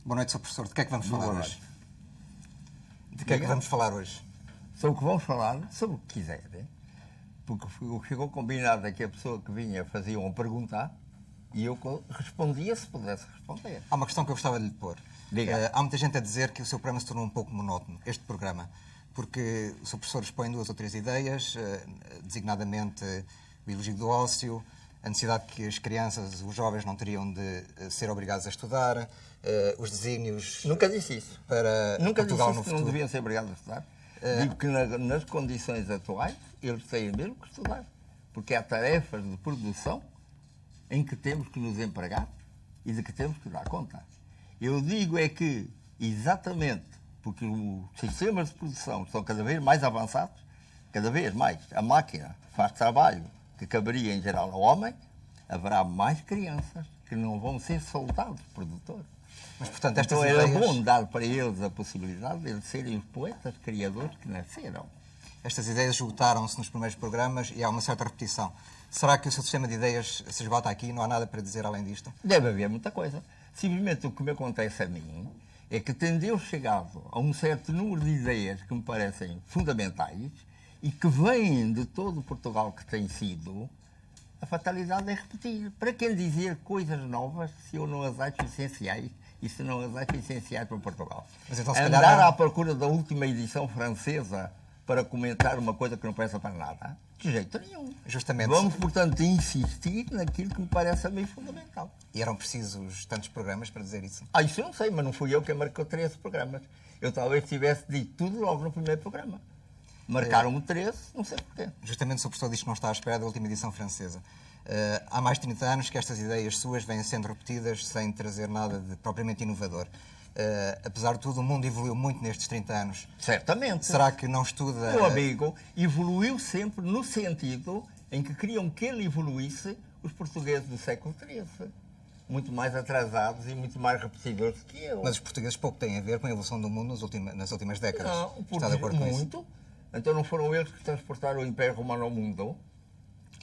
Boa noite, Sr. Professor. De que é que vamos falar Boa hoje? De que é que vamos falar hoje? Sobre o que vamos falar, sobre o que quiserem, porque ficou combinado é que a pessoa que vinha fazia uma pergunta e eu respondia se pudesse responder. Há uma questão que eu gostava de lhe pôr. Diga. Há muita gente a dizer que o seu programa se tornou um pouco monótono, este programa, porque o Sr. Professor expõe 2 ou 3 ideias, designadamente o elogio do ócio, a necessidade que as crianças, os jovens, não teriam de ser obrigados a estudar, os desígnios Nunca disse isso. para Nunca Portugal disse no isso, que não futuro. deviam ser obrigados a estudar. Digo que nas condições atuais eles têm mesmo que estudar, porque há tarefas de produção em que temos que nos empregar e de que temos que dar conta. Eu digo é que, exatamente porque os sistemas de produção estão cada vez mais avançados, cada vez mais a máquina faz trabalho que caberia em geral ao homem, haverá mais crianças que não vão ser soldados produtores. Mas, portanto, estas Então era ideias... bom dar para eles a possibilidade de eles serem os poetas criadores que nasceram. Estas ideias esgotaram-se nos primeiros programas e há uma certa repetição. Será que o seu sistema de ideias se esgota aqui? Não há nada para dizer além disto? Deve haver muita coisa. Simplesmente o que me acontece a mim é que, tendo eu chegado a um certo número de ideias que me parecem fundamentais e que vêm de todo Portugal que tem sido, a fatalidade é repetir. Para que dizer coisas novas se eu não as acho essenciais e se não as acho essenciais para Portugal? Mas então, se Andar calhar, não... à procura da última edição francesa para comentar uma coisa que não presta para nada? De jeito nenhum. Justamente. Vamos, portanto, insistir naquilo que me parece a mim fundamental. E eram precisos tantos programas para dizer isso? Isso eu não sei, mas não fui eu quem marcou 13 programas. Eu talvez tivesse dito tudo logo no primeiro programa. Marcaram-me 13, não sei porquê. Justamente o Sr. Professor diz que não está à espera da última edição francesa. Há mais de 30 anos que estas ideias suas vêm sendo repetidas sem trazer nada de propriamente inovador. Apesar de tudo, o mundo evoluiu muito nestes 30 anos. Certamente. Será que não estuda... Meu amigo, evoluiu sempre no sentido em que queriam que ele evoluísse os portugueses do século XIII. Muito mais atrasados e muito mais repetidores que eu. Mas os portugueses pouco têm a ver com a evolução do mundo nas últimas décadas. Não, Está de acordo com isso? muito. Então não foram eles que transportaram o Império Romano ao mundo?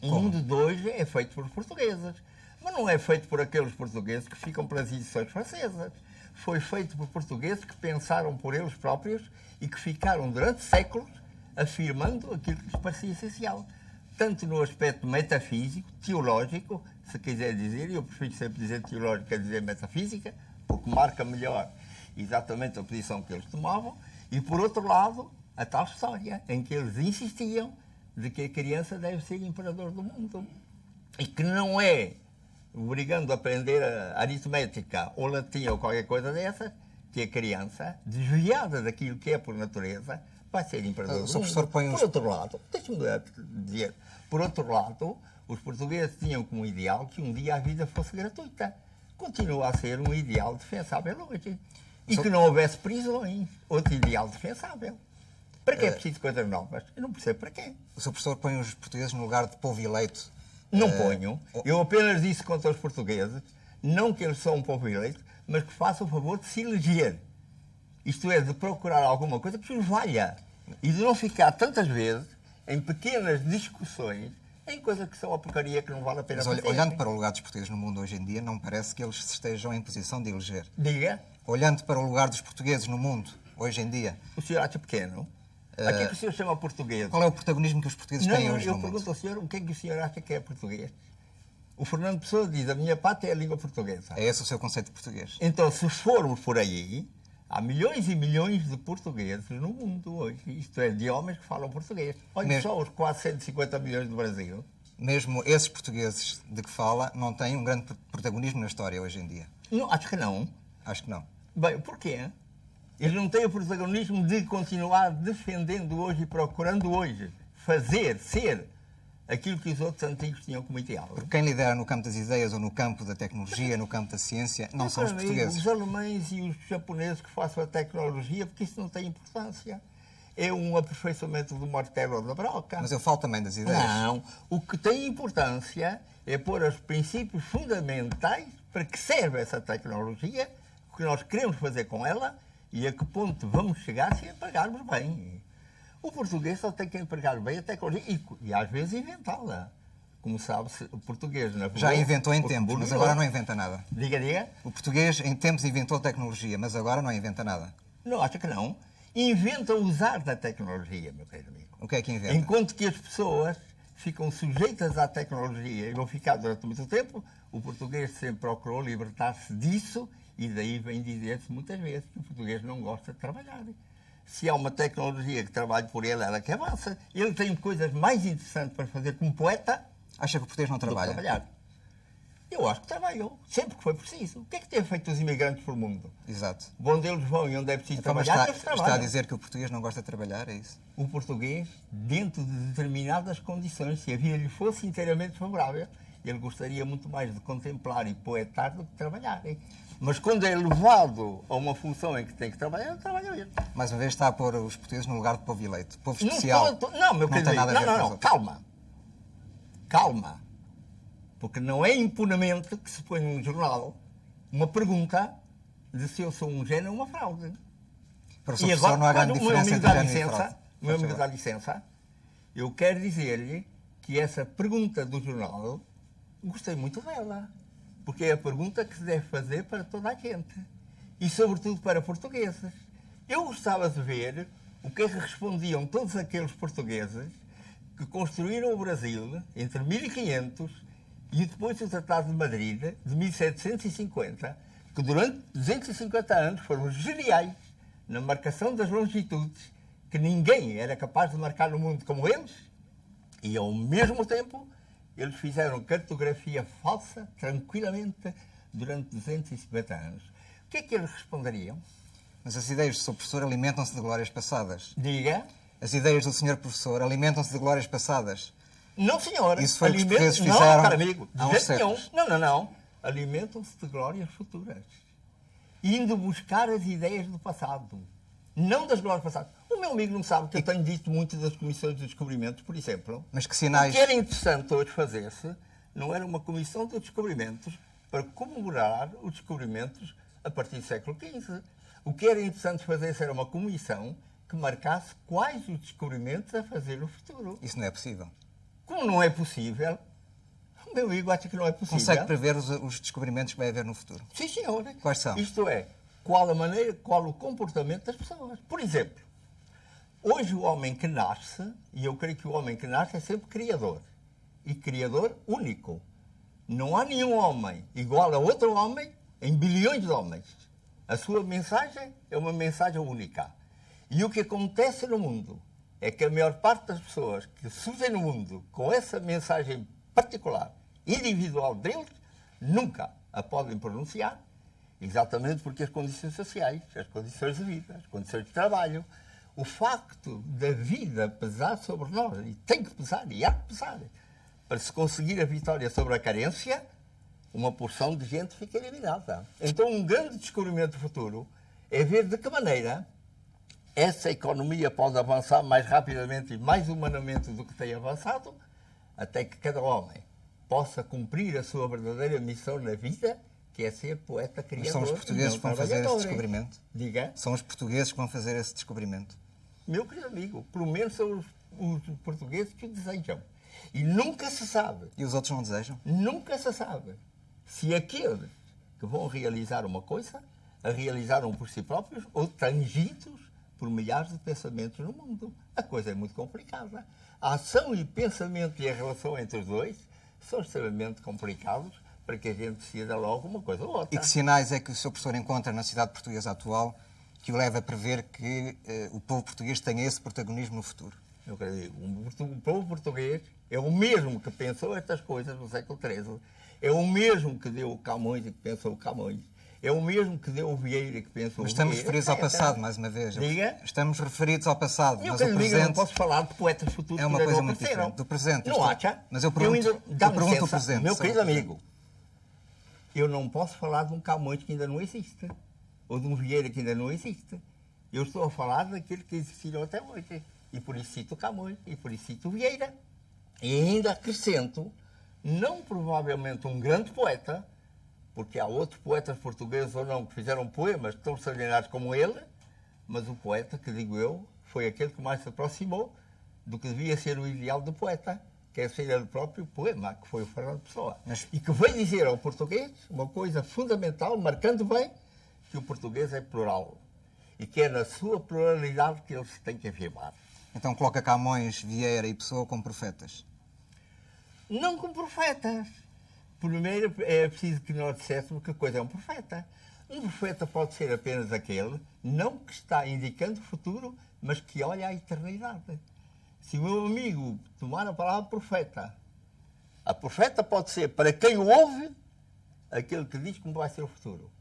O Como? mundo de hoje é feito por portugueses. Mas não é feito por aqueles portugueses que ficam pelas edições francesas. Foi feito por portugueses que pensaram por eles próprios e que ficaram durante séculos afirmando aquilo que lhes parecia essencial. Tanto no aspecto metafísico, teológico, se quiser dizer, e eu prefiro sempre dizer teológico a dizer metafísica, porque marca melhor exatamente a posição que eles tomavam, e por outro lado, a tal história em que eles insistiam de que a criança deve ser imperador do mundo. E que não é obrigando a aprender a aritmética ou latim ou qualquer coisa dessa, que a criança, desviada daquilo que é por natureza, vai ser imperador do mundo. Por outro lado, deixa-me dizer, por outro lado, os portugueses tinham como ideal que um dia a vida fosse gratuita. Continua a ser um ideal defensável hoje. E que não houvesse prisões. Outro ideal defensável. Para que é preciso coisas novas? Eu não percebo para quê. O Sr. Professor põe os portugueses no lugar de povo eleito. Não ponho. Eu apenas disse contra os portugueses, não que eles são um povo eleito, mas que façam o favor de se eleger. Isto é, de procurar alguma coisa que os valha. E de não ficar tantas vezes em pequenas discussões em coisas que são a porcaria que não vale a pena fazer. Mas olhando para o lugar dos portugueses no mundo hoje em dia, não parece que eles estejam em posição de eleger. Diga. Olhando para o lugar dos portugueses no mundo hoje em dia... O senhor acha pequeno? A que é que o senhor chama português? Qual é o protagonismo que os portugueses têm hoje no mundo? Eu pergunto ao senhor o que é que o senhor acha que é português. O Fernando Pessoa diz, a minha pátria é a língua portuguesa. É esse o seu conceito de português? Então, se formos por aí, há milhões e milhões de portugueses no mundo hoje. Isto é, de homens que falam português. Olha só os quase 150 milhões do Brasil. Mesmo esses portugueses de que fala não têm um grande protagonismo na história hoje em dia? Não, acho que não. Acho que não. Bem, porquê? Eles não têm o protagonismo de continuar defendendo hoje e procurando hoje fazer, ser aquilo que os outros antigos tinham como ideal. Porque quem lidera no campo das ideias ou no campo da tecnologia, no campo da ciência, não são os portugueses. Os alemães e os japoneses que façam a tecnologia, porque isso não tem importância. É um aperfeiçoamento do martelo ou da broca. Mas eu falo também das ideias. Não. O que tem importância é pôr os princípios fundamentais para que serve essa tecnologia, o que nós queremos fazer com ela e a que ponto vamos chegar se empregarmos bem. O português só tem que empregar bem a tecnologia e às vezes inventá-la. como sabe, o português navegou... Já inventou em tempos, mas agora não inventa nada. Diga, diga. O português em tempos inventou tecnologia, mas agora não inventa nada. Não, acho que não. Inventa usar da tecnologia, meu querido amigo. O que é que inventa? Enquanto que as pessoas ficam sujeitas à tecnologia e vão ficar durante muito tempo, o português sempre procurou libertar-se disso e daí vem dizer-se muitas vezes que o português não gosta de trabalhar. Se há uma tecnologia que trabalhe por ele, ela que avança. Ele tem coisas mais interessantes para fazer como poeta. Acha que o português não do que trabalha? trabalhar. Eu acho que trabalhou, sempre que foi preciso. O que é que têm feito os imigrantes pelo mundo? Exato. Onde eles vão e onde é preciso Então, mas trabalhar, eles trabalham. está a dizer que o português não gosta de trabalhar, é isso? O português, dentro de determinadas condições, se a vida lhe fosse inteiramente favorável, ele gostaria muito mais de contemplar e poetar do que trabalhar. Hein? Mas quando é levado a uma função em que tem que trabalhar, ele trabalha mesmo. Mais uma vez está a pôr os portugueses no lugar de povo eleito. Povo especial. Não, meu não querido tem nada a ver com os não, outros. calma. Calma. Porque não é impunemente que se põe num jornal uma pergunta de se eu sou um gênio ou uma fraude. Para o seu professor não há grande diferença entre gênio e fraude. O meu amigo dá licença, eu quero dizer-lhe que essa pergunta do jornal, gostei muito dela. Porque é a pergunta que se deve fazer para toda a gente. E, sobretudo, para portugueses. Eu gostava de ver o que é que respondiam todos aqueles portugueses que construíram o Brasil entre 1500 e depois o Tratado de Madrid, de 1750, que durante 250 anos foram geniais na marcação das longitudes, que ninguém era capaz de marcar no mundo como eles, e ao mesmo tempo eles fizeram cartografia falsa, tranquilamente, durante 250 anos. O que é que eles responderiam? Mas as ideias do seu professor alimentam-se de glórias passadas. Diga. As ideias do senhor professor alimentam-se de glórias passadas. Não, senhor. Isso foi o que os portugueses Não, fizeram cara amigo, há uns séculos. Não. Alimentam-se de glórias futuras. Indo buscar as ideias do passado. Não das glórias passadas. O meu amigo não sabe que eu tenho dito muito das comissões de descobrimentos, por exemplo. Mas que sinais... O que era interessante hoje fazer-se não era uma comissão de descobrimentos para comemorar os descobrimentos a partir do século XV. O que era interessante fazer-se era uma comissão que marcasse quais os descobrimentos a fazer no futuro. Isso não é possível. Como não é possível, o meu amigo acha que não é possível. Consegue prever os descobrimentos que vai haver no futuro? Sim, senhor. Quais são? Isto é, qual a maneira, qual o comportamento das pessoas. Por exemplo, hoje o homem que nasce, e eu creio que o homem que nasce é sempre criador. E criador único. Não há nenhum homem igual a outro homem em bilhões de homens. A sua mensagem é uma mensagem única. E o que acontece no mundo é que a maior parte das pessoas que surgem no mundo com essa mensagem particular, individual deles, nunca a podem pronunciar, exatamente porque as condições sociais, as condições de vida, as condições de trabalho, o facto da vida pesar sobre nós, e tem que pesar, e há que pesar, para se conseguir a vitória sobre a carência, uma porção de gente fica eliminada. Então, um grande descobrimento futuro é ver de que maneira essa economia pode avançar mais rapidamente e mais humanamente do que tem avançado, até que cada homem possa cumprir a sua verdadeira missão na vida, que é ser poeta criador. Mas são os portugueses que vão fazer esse descobrimento? Diga. São os portugueses que vão fazer esse descobrimento? Meu querido amigo, pelo menos são os portugueses que o desejam. E nunca se sabe. E os outros não desejam? Nunca se sabe se aqueles que vão realizar uma coisa a realizaram por si próprios ou tangidos por milhares de pensamentos no mundo. A coisa é muito complicada. A ação e pensamento e a relação entre os dois são extremamente complicados para que a gente decida logo uma coisa ou outra. E que sinais é que o seu professor encontra na sociedade portuguesa atual que o leva a prever que o povo português tenha esse protagonismo no futuro? Eu quero dizer, o povo português é o mesmo que pensou estas coisas no século XIII. É o mesmo que deu o Camões e que pensou o Camões. É o mesmo que deu o Vieira e que pensou o Vieira. Mas estamos referidos ao passado, mais uma vez. Diga? Estamos referidos ao passado, Meu mas o presente... Eu não posso falar de poetas futuros é uma que ainda coisa não muito apareceram. diferente. Do presente. Não acha? Mas eu pergunto, Dá-me pergunto licença, o presente. meu querido amigo, eu não posso falar de um Camões que ainda não existe. Ou de um Vieira que ainda não existe. Eu estou a falar daquele que existiram até hoje. E por isso cito Camões, e por isso cito Vieira. E ainda acrescento, não provavelmente um grande poeta, porque há outros poetas portugueses ou não que fizeram poemas tão extraordinários como ele, mas o poeta, que digo eu, foi aquele que mais se aproximou do que devia ser o ideal do poeta, quer ser ele próprio poema, que foi o Fernando Pessoa. E que veio dizer ao português uma coisa fundamental, marcando bem que o português é plural. E que é na sua pluralidade que ele se tem que afirmar. Então coloca Camões, Vieira e Pessoa como profetas? Não como profetas. Primeiro é preciso que nós disséssemos que coisa é um profeta. Um profeta pode ser apenas aquele, não que está indicando o futuro, mas que olha a eternidade. Se o meu amigo tomar a palavra profeta, a profeta pode ser para quem o ouve, aquele que diz como vai ser o futuro.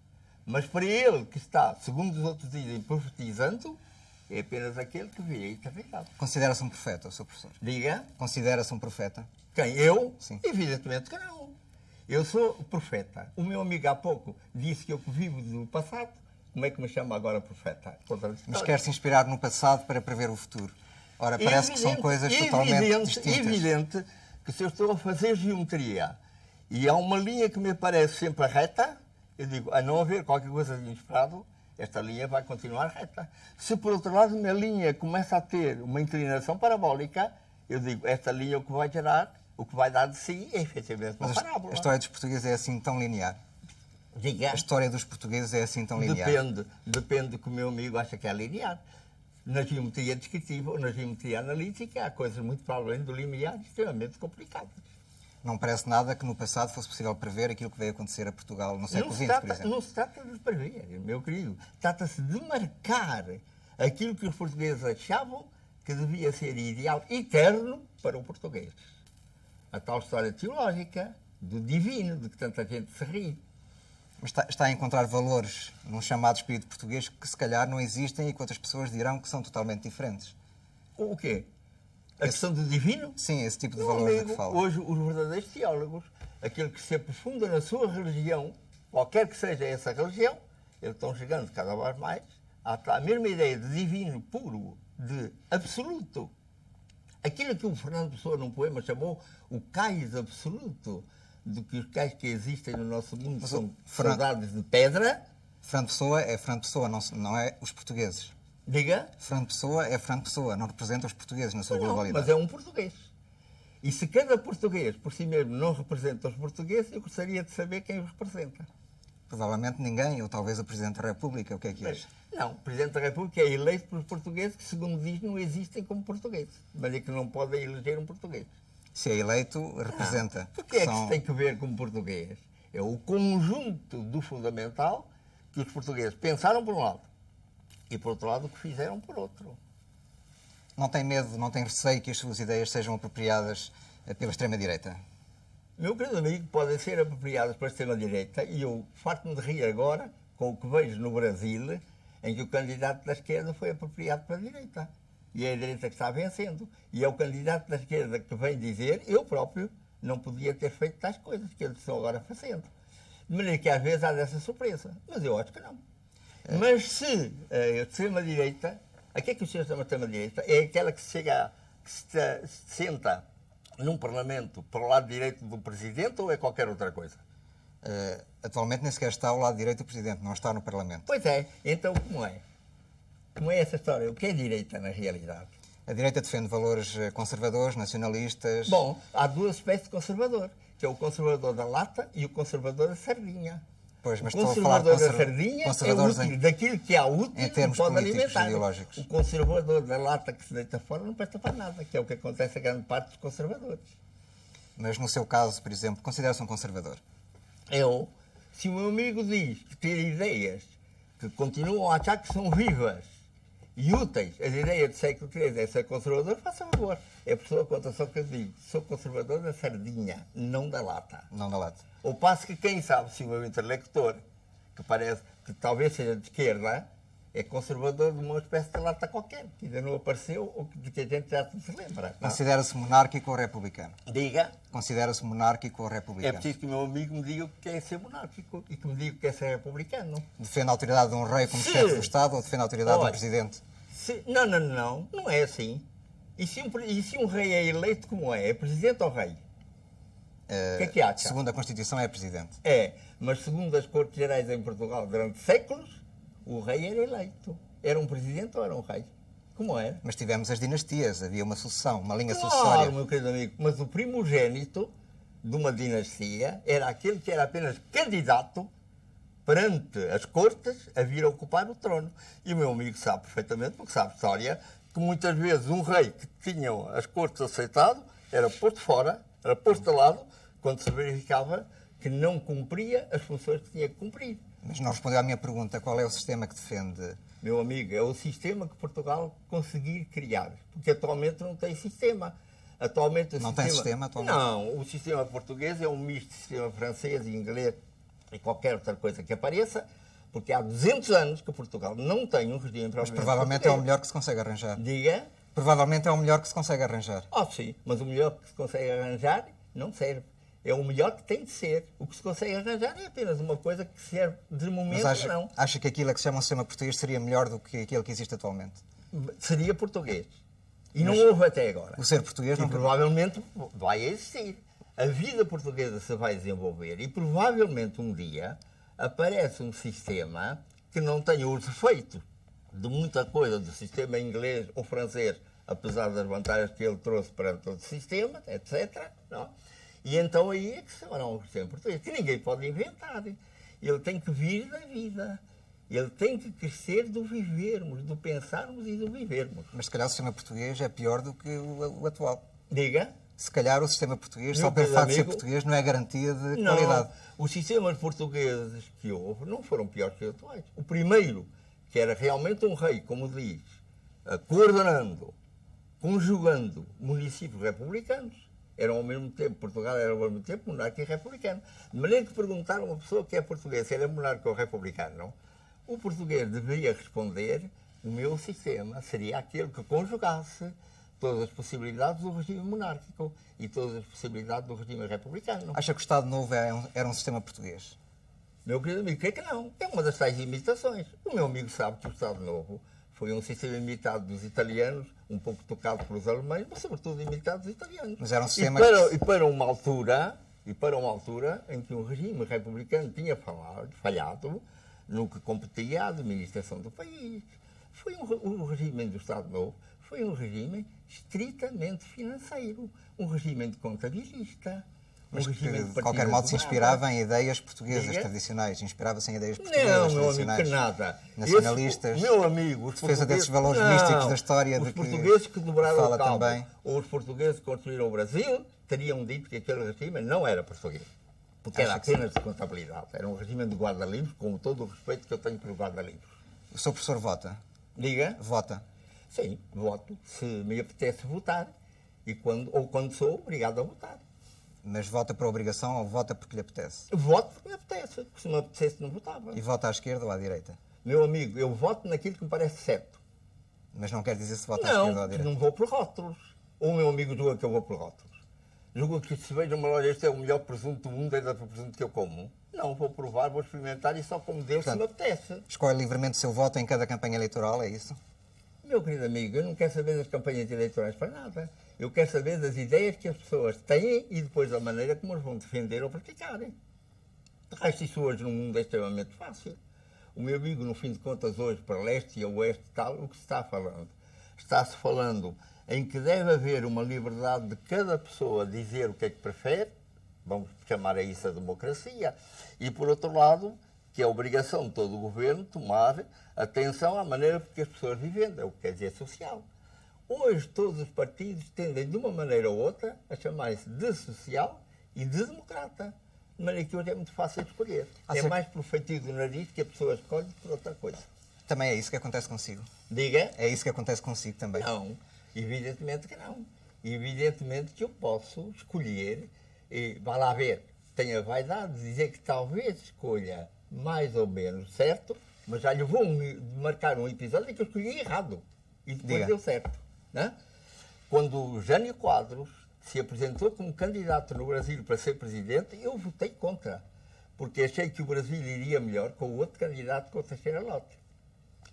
Mas para ele que está, segundo os outros dizem, profetizando, é apenas aquele que vê a eternidade. Considera-se um profeta, o seu professor? Diga. Considera-se um profeta? Quem? Eu? Sim. Evidentemente que não. Eu sou profeta. O meu amigo há pouco disse que eu vivo do passado. Como é que me chama agora profeta? Mas quer se inspirar no passado para prever o futuro. Ora, parece que são coisas totalmente distintas. Evidente que se eu estou a fazer geometria e há uma linha que me parece sempre reta, eu digo, a não haver qualquer coisa de inesperado, esta linha vai continuar reta. Se, por outro lado, a minha linha começa a ter uma inclinação parabólica, eu digo, esta linha o que vai gerar, o que vai dar de si é efetivamente uma parábola. A história dos portugueses é assim tão linear? Diga. A história dos portugueses é assim tão linear? Depende do que o meu amigo acha que é linear. Na geometria descritiva ou na geometria analítica há coisas muito para além do linear extremamente complicadas. Não parece nada que no passado fosse possível prever aquilo que veio acontecer a Portugal no século XX, por exemplo. Não se trata de prever, meu querido. Trata-se de marcar aquilo que os portugueses achavam que devia ser ideal eterno para o português. A tal história teológica do divino, de que tanta gente se ri. Mas está a encontrar valores num chamado espírito português que se calhar não existem e que outras pessoas dirão que são totalmente diferentes. O quê? A questão do divino? Sim, esse tipo de valores amigo, de que fala. hoje, os verdadeiros teólogos, aquele que se aprofunda na sua religião, qualquer que seja essa religião, eles estão chegando cada vez mais à mesma ideia de divino puro, de absoluto. Aquilo que o Fernando Pessoa, num poema, chamou o cais absoluto, de que os cais que existem no nosso mundo são saudades de pedra. Fernando Pessoa é Fernando Pessoa, não é os portugueses. Diga? Fernando Pessoa é Fernando Pessoa, não representa os portugueses na sua globalidade. Mas é um português. E se cada português, por si mesmo, não representa os portugueses, eu gostaria de saber quem os representa. Provavelmente ninguém, ou talvez o Presidente da República, o que é que acha? Não, o Presidente da República é eleito pelos portugueses que, segundo diz, não existem como portugueses. Mas é que não podem eleger um português. Se é eleito, representa. Porque é que se tem que ver como português? É o conjunto do fundamental que os portugueses pensaram por um lado e, por outro lado, o que fizeram por outro. Não tem medo, não tem receio que as suas ideias sejam apropriadas pela extrema-direita? Meu querido amigo, podem ser apropriadas pela extrema-direita e eu farto-me de rir agora com o que vejo no Brasil, em que o candidato da esquerda foi apropriado pela direita. E é a direita que está vencendo. E é o candidato da esquerda que vem dizer, eu próprio não podia ter feito tais coisas que eles estão agora fazendo. De maneira que às vezes há dessa surpresa. Mas eu acho que não. Mas se a extrema-direita, a que é que o senhor chama extrema-direita? É aquela que chega, que se senta num parlamento para o lado direito do presidente ou é qualquer outra coisa? Atualmente nem sequer está ao lado direito do Presidente, não está no Parlamento. Pois é. Então como é? Como é essa história? O que é direita na realidade? A direita defende valores conservadores, nacionalistas... Bom, há duas espécies de conservador, que é o conservador da lata e o conservador da sardinha. Pois, mas o estou a falar de conservador da sardinha é útil, daquilo que há útil em termos pode políticos alimentar. ideológicos. O conservador da lata que se deita fora não presta para nada, que é o que acontece a grande parte dos conservadores. Mas no seu caso, por exemplo, considera-se um conservador? Se o meu amigo diz que tem ideias que continuam a achar que são vivas e úteis, as ideias do século XIII é ser conservador, faça favor. É por sua conta só que eu digo, sou conservador da sardinha, não da lata. Não da lata. Ao passo que quem sabe se o meu interlocutor, que parece que talvez seja de esquerda, é conservador de uma espécie de lata qualquer, que ainda não apareceu ou de que a gente já se lembra. Considera-se monárquico ou republicano? Diga. Considera-se monárquico ou republicano? É preciso que o meu amigo me diga o que é ser monárquico e que me diga o que é ser republicano. Defende a autoridade de um rei como chefe do Estado ou defende a autoridade do Presidente? Não é assim. E se um rei é eleito, como é? É presidente ou rei? O que é que acha? Segundo a Constituição é presidente. É, mas segundo as Cortes Gerais em Portugal, durante séculos, o rei era eleito. Era um presidente ou era um rei? Como é? Mas tivemos as dinastias, havia uma sucessão, uma linha Claro, sucessória. meu querido amigo, mas o primogênito de uma dinastia era aquele que era apenas candidato perante as cortes a vir a ocupar o trono. E o meu amigo sabe perfeitamente, porque sabe história, que muitas vezes um rei que tinham as cortes aceitado era posto fora, era posto de lado, quando se verificava que não cumpria as funções que tinha que cumprir. Mas não respondeu à minha pergunta, qual é o sistema que defende? Meu amigo, é o sistema que Portugal conseguir criar, porque atualmente não tem sistema. Atualmente Não tem sistema atualmente? Não, o sistema português é um misto de sistema francês e inglês e qualquer outra coisa que apareça, porque há 200 anos que Portugal não tem um regime Mas propriamente provavelmente é o português. melhor que se consegue arranjar. Diga. Provavelmente é o melhor que se consegue arranjar. Sim, mas o melhor que se consegue arranjar não serve. É o melhor que tem de ser. O que se consegue arranjar é apenas uma coisa que serve de momento, Mas não. acha que aquilo a que se chama um sistema português seria melhor do que aquele que existe atualmente? Seria português. E não houve até agora. O ser português E não... provavelmente vai existir. A vida portuguesa se vai desenvolver e provavelmente um dia aparece um sistema que não tenha os efeitos de muita coisa do sistema inglês ou francês, apesar das vantagens que ele trouxe para todo o sistema, etc. Não? E então aí é que se fará um sistema português, que ninguém pode inventar. Ele tem que vir da vida. Ele tem que crescer do vivermos, do pensarmos e do vivermos. Mas se calhar o sistema português é pior do que o atual. Diga. Se calhar o sistema português, Meu só pelo facto de ser amigo, português, não é garantia de Não, qualidade. os sistemas portugueses que houve não foram piores que os atuais. O primeiro, que era realmente um rei, como diz, coordenando, conjugando municípios republicanos, eram ao mesmo tempo, Portugal era ao mesmo tempo monarca e republicano. De maneira que perguntaram a uma pessoa que é portuguesa se era monarca ou republicano, não? O português deveria responder: o meu sistema seria aquele que conjugasse todas as possibilidades do regime monárquico e todas as possibilidades do regime republicano. Acha que o Estado Novo era um sistema português? Meu querido amigo, que não? É uma das tais imitações. O meu amigo sabe que o Estado Novo foi um sistema imitado dos italianos, um pouco tocado pelos alemães, mas sobretudo imitado dos italianos. Mas era um sistema E para uma altura em que o regime republicano tinha falhado no que competia à administração do país. O regime do Estado Novo foi um regime estritamente financeiro, um regime de contabilista, Mas um que, regime de qualquer modo, se partidas inspirava em ideias portuguesas Diga? tradicionais. Inspirava-se em ideias portuguesas Não, meu amigo, tradicionais. que nada. Nacionalistas. Meu amigo, os defesa desses portugueses- valores místicos da história Os de que portugueses que dobraram fala o cabo, também. ou os portugueses que construíram o Brasil, teriam dito que aquele regime não era português. Porque era Acha que apenas de contabilidade. Era um regime de guarda-livros, com todo o respeito que eu tenho pelo guarda-livros. O seu professor vota? Diga? Vota. Sim, voto se me apetece votar. Ou quando sou obrigado a votar. Mas vota por obrigação ou vota porque lhe apetece? Voto porque me apetece. Porque se me apetecesse, não votava. E vota à esquerda ou à direita? Meu amigo, eu voto naquilo que me parece certo. Mas não quer dizer se vota à esquerda ou à Não, direita. não vou por rótulos. O meu amigo julga que eu vou por rótulos. Julga que se veja uma loja, este é o melhor presunto do mundo, é o presunto que eu como. Não, vou provar, vou experimentar e só como Deus se me apetece. Escolhe livremente o seu voto em cada campanha eleitoral, é isso? Meu querido amigo, eu não quero saber das campanhas eleitorais para nada. Eu quero saber das ideias que as pessoas têm e depois da maneira como as vão defender ou praticarem. De resto, isso hoje no mundo é extremamente fácil. O meu amigo, no fim de contas, hoje, para leste e a oeste e tal, o que se está falando? Está-se falando em que deve haver uma liberdade de cada pessoa dizer o que é que prefere, vamos chamar a isso a democracia, e por outro lado, que é a obrigação de todo o governo tomar atenção à maneira que as pessoas vivem, é o que quer dizer social. Hoje todos os partidos tendem de uma maneira ou outra a chamar-se de social e de democrata. De maneira que hoje é muito fácil de escolher. É mais pelo feitio do nariz que a pessoa escolhe por outra coisa. Também é isso que acontece consigo. Diga? É isso que acontece consigo também. Não, evidentemente que não. Evidentemente que eu posso escolher, e vá lá ver, tenho a vaidade de dizer que talvez escolha mais ou menos certo, mas já lhe vou marcar um episódio em que eu escolhi errado. E depois Diga. deu certo. Né? Quando o Jânio Quadros se apresentou como candidato no Brasil para ser presidente, eu votei contra. Porque achei que o Brasil iria melhor com o outro candidato, com o Teixeira Lopes.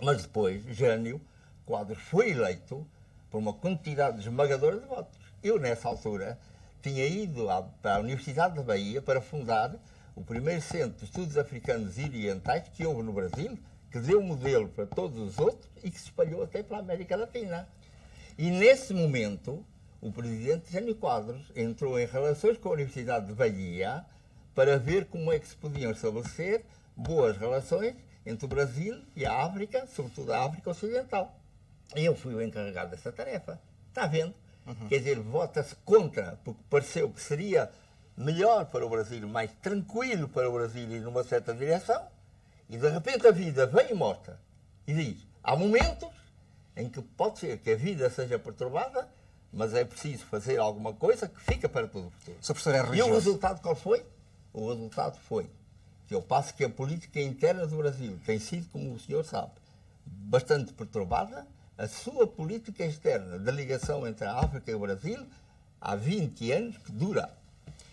Mas depois, Jânio Quadros foi eleito por uma quantidade esmagadora de votos. Eu, nessa altura, tinha ido para a Universidade da Bahia para fundar o primeiro centro de estudos africanos e orientais que houve no Brasil, que deu modelo para todos os outros e que se espalhou até para a América Latina. E nesse momento, o presidente Jânio Quadros entrou em relações com a Universidade de Bahia para ver como é que se podiam estabelecer boas relações entre o Brasil e a África, sobretudo a África Ocidental. E eu fui o encarregado dessa tarefa. Está vendo? Quer dizer, vota-se contra, porque pareceu que seria melhor para o Brasil, mais tranquilo para o Brasil ir numa certa direção, e de repente a vida vem e mostra. E diz, há momentos em que pode ser que a vida seja perturbada, mas é preciso fazer alguma coisa que fica para todo o futuro. O Sr. Professor é E o religioso. resultado qual foi? O resultado foi que, ao passo que a política interna do Brasil tem sido, como o senhor sabe, bastante perturbada, a sua política externa de ligação entre a África e o Brasil, há 20 anos que dura.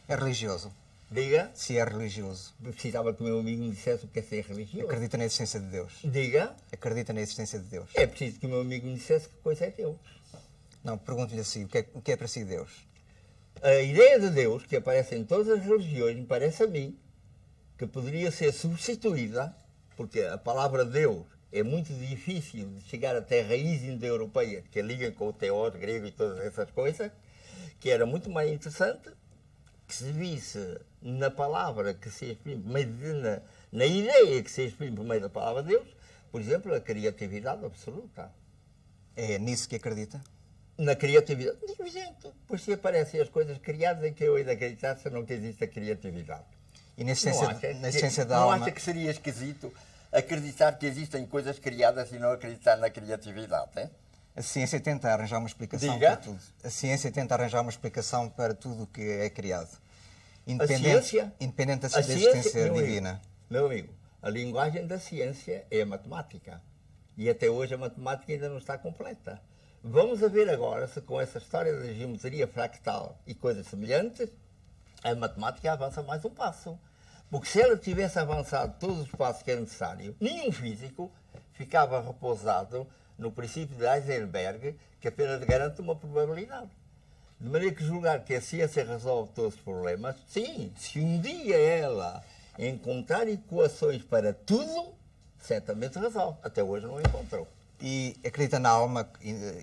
É religioso. Diga, Se é religioso. precisava que o meu amigo me dissesse o que é ser religioso. Acredita na existência de Deus. Diga, Acredita na existência de Deus. é preciso que o meu amigo me dissesse que coisa é Deus. Não, pergunto-lhe assim, o que é para si Deus? A ideia de Deus, que aparece em todas as religiões, me parece a mim, que poderia ser substituída, porque a palavra Deus é muito difícil de chegar até a raiz indo-europeia, que liga com o teós grego e todas essas coisas, que era muito mais interessante que se visse na palavra que se exprime, na ideia que se exprime por meio da palavra Deus, por exemplo, a criatividade absoluta. É nisso que acredita? Na criatividade, evidente, pois se aparecem as coisas criadas em que eu hei de acreditar se não que existe a criatividade. E na existência da não alma... acha que seria esquisito acreditar que existem coisas criadas e não acreditar na criatividade, hein? A ciência tenta arranjar uma explicação Diga. para tudo. A ciência tenta arranjar uma explicação para tudo o que é criado. ciência- Independente da A existência meu amigo, divina. Meu amigo, a linguagem da ciência é a matemática. E até hoje a matemática ainda não está completa. Vamos a ver agora se com essa história da geometria fractal e coisas semelhantes, a matemática avança mais um passo. Porque se ela tivesse avançado todos os passos que é necessário, nenhum físico ficava repousado no princípio de Heisenberg, que apenas garante uma probabilidade. De maneira que julgar que a ciência resolve todos os problemas, sim, se um dia ela encontrar equações para tudo, certamente resolve. Até hoje não encontrou. E acredita na alma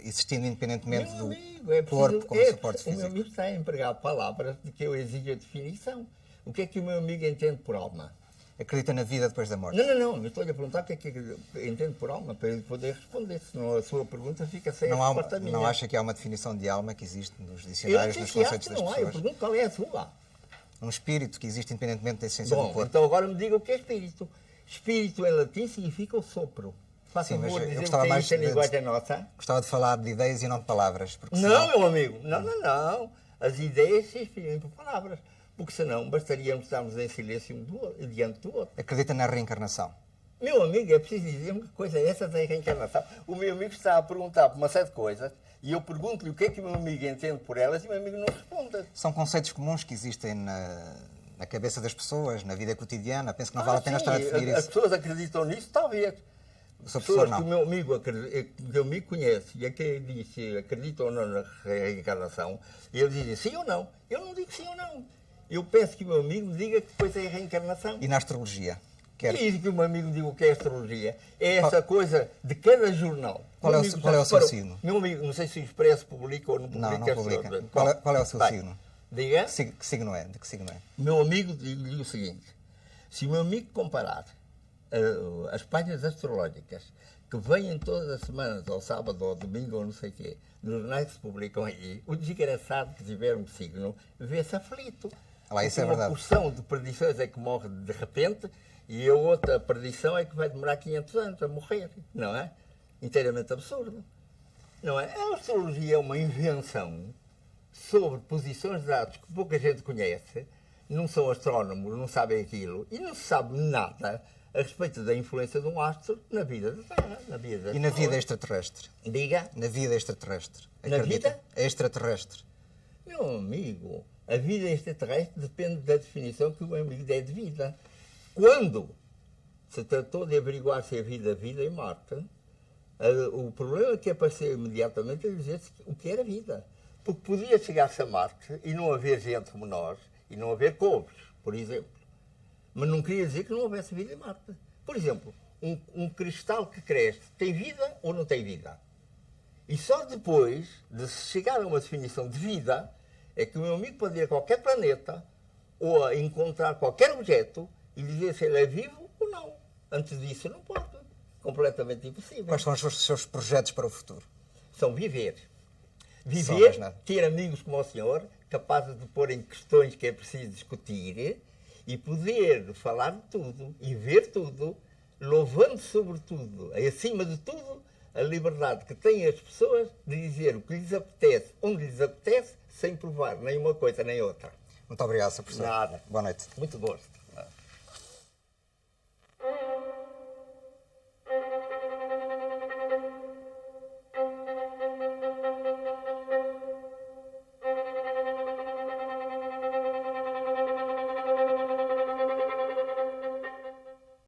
existindo independentemente Meu do amigo, é corpo preciso, como suporte o meu físico. amigo está a empregar palavras de que eu exijo a definição. O que é que o meu amigo entende por alma? Acredita na vida depois da morte. Não, eu estou-lhe a perguntar o que é que entende por alma, para ele poder responder, senão a sua pergunta fica sem Não, a resposta minha. não acha que há uma definição de alma que existe nos Eu não dicionários, sei nos se há, conceitos se das não há, eu pessoas? pergunto qual é a sua. Um espírito que existe independentemente da essência do Bom, corpo. então agora me diga o que é espírito. Espírito em latim significa o sopro. Faça Sim, mas favor eu de dizer o gostava que é mais isso em de- linguagem nossa. Gostava de falar de ideias e não de palavras. Porque Não, senão- meu amigo, não. As ideias se exprimem por palavras. Porque senão bastaríamos estarmos em silêncio diante do outro. Acredita na reencarnação. Meu amigo, é preciso dizer-me que coisa é essa da reencarnação. O meu amigo está a perguntar por uma série de coisas e eu pergunto-lhe o que é que o meu amigo entende por elas e o meu amigo não responde. São conceitos comuns que existem na cabeça das pessoas, na vida cotidiana. Penso que não vale a pena sim, estar a definir as isso. pessoas acreditam nisso, talvez. O Sr. Pessoas Professor que o não. meu amigo conhece e a que diz se acreditam ou não na reencarnação, e eles dizem sim ou não. Eu não digo sim ou não. Eu peço que o meu amigo me diga que coisa é a reencarnação. E na astrologia? Quer... E que o meu amigo diga o que é astrologia. É essa coisa de cada jornal. Qual é o Meu amigo qual é já o seu reparou. signo? Meu amigo, não sei se o Expresso publica ou não publica. Não publica. essa- Qual é o seu Vai. signo? Diga. Que signo é? De que signo é? Meu amigo, digo-lhe o seguinte: se o meu amigo comparar as páginas astrológicas que vêm todas as semanas, ao sábado, ao domingo, ou não sei o quê, nos jornais que se publicam aí, o desgraçado que tiver um signo vê-se aflito. Lá, isso é Porque uma verdade. porção de perdições é que morre de repente e a outra perdição é que vai demorar 500 anos a morrer, não é? Inteiramente absurdo. Não é? A astrologia é uma invenção sobre posições de dados que pouca gente conhece, não são astrónomos, não sabem aquilo, e não se sabe nada a respeito da influência de um astro na vida da Terra, na vida das E na vida pessoas. extraterrestre? Diga, Na vida extraterrestre? Na Acredita? vida? Extraterrestre. meu amigo, a vida extraterrestre depende da definição que o meu amigo der de vida. Quando se tratou de averiguar se havia vida em Marte, o problema que apareceu imediatamente é dizer o que era vida. Porque podia chegar-se a Marte e não haver gente como nós, e não haver couves, por exemplo. Mas não queria dizer que não houvesse vida em Marte. Por exemplo, um cristal que cresce tem vida ou não tem vida? E só depois de se chegar a uma definição de vida é que o meu amigo pode ir a qualquer planeta ou a encontrar qualquer objeto e dizer se ele é vivo ou não. Antes disso não pode. Completamente impossível. Quais são os seus projetos para o futuro? São viver. Só Viver, mais nada. ter amigos como o senhor, capazes de pôr em questões que é preciso discutir e poder falar de tudo e ver tudo, louvando sobretudo, acima de tudo, a liberdade que têm as pessoas de dizer o que lhes apetece, onde lhes apetece, sem provar nem uma coisa nem outra. Muito obrigado, Sr. Professor. Nada. Boa noite. Muito gosto.